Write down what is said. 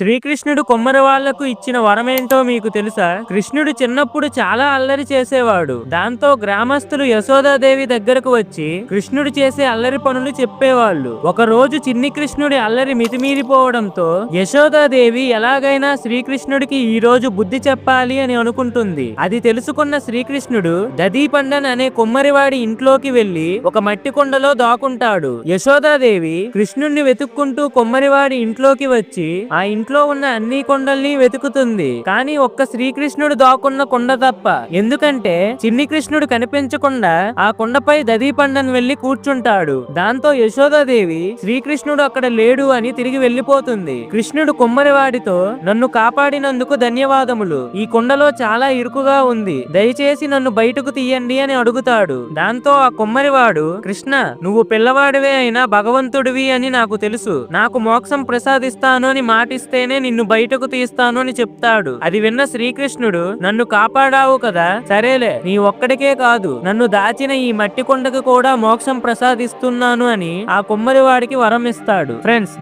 శ్రీకృష్ణుడు కొమ్మరి వాళ్లకు ఇచ్చిన వరమేంటో మీకు తెలుసా? కృష్ణుడు చిన్నప్పుడు చాలా అల్లరి చేసేవాడు. దాంతో గ్రామస్తులు యశోదాదేవి దగ్గరకు వచ్చి కృష్ణుడు చేసే అల్లరి పనులు చెప్పేవాళ్ళు. ఒక రోజు చిన్ని కృష్ణుడి అల్లరి మితిమీరిపోవడంతో యశోదాదేవి ఎలాగైనా శ్రీకృష్ణుడికి ఈ రోజు బుద్ధి చెప్పాలి అని అనుకుంటుంది. అది తెలుసుకున్న శ్రీకృష్ణుడు దదీపండన్ అనే కొమ్మరివాడి ఇంట్లోకి వెళ్లి ఒక మట్టి కొండలో దాక్కుంటాడు. యశోదాదేవి కృష్ణుడిని వెతుక్కుంటూ కొమ్మరివాడి ఇంట్లోకి వచ్చి ఆ ఇంట్లో ఉన్న అన్ని కొండల్ని వెతుకుతుంది. కానీ ఒక్క శ్రీకృష్ణుడు దాక్కున్న కొండ తప్ప. ఎందుకంటే చిన్ని కృష్ణుడు కనిపించకుండా ఆ కొండపై దదీపండన్ వెళ్లి కూర్చుంటాడు. దాంతో యశోదాదేవి శ్రీకృష్ణుడు అక్కడ లేడు అని తిరిగి వెళ్లిపోతుంది. కృష్ణుడు కొమ్మరివాడితో, నన్ను కాపాడినందుకు ధన్యవాదములు. ఈ కొండలో చాలా ఇరుకుగా ఉంది, దయచేసి నన్ను బయటకు తీయండి అని అడుగుతాడు. దాంతో ఆ కొమ్మరివాడు, కృష్ణ, నువ్వు పిల్లవాడివే అయినా భగవంతుడివి అని నాకు తెలుసు. నాకు మోక్షం ప్రసాదిస్తాను అని మాటిస్తేనే నిన్ను బయటకు తీస్తాను అని చెప్తాడు. అది విన్న శ్రీకృష్ణుడు, నన్ను కాపాడావు కదా, సరేలే, నీ ఒక్కడికే కాదు, నన్ను దాచిన ఈ మట్టి కొండకు కూడా మోక్షం ప్రసాదిస్తున్నాను అని ఆ కొమ్మరివాడికి వరం ఇస్తాడు. ఫ్రెండ్స్,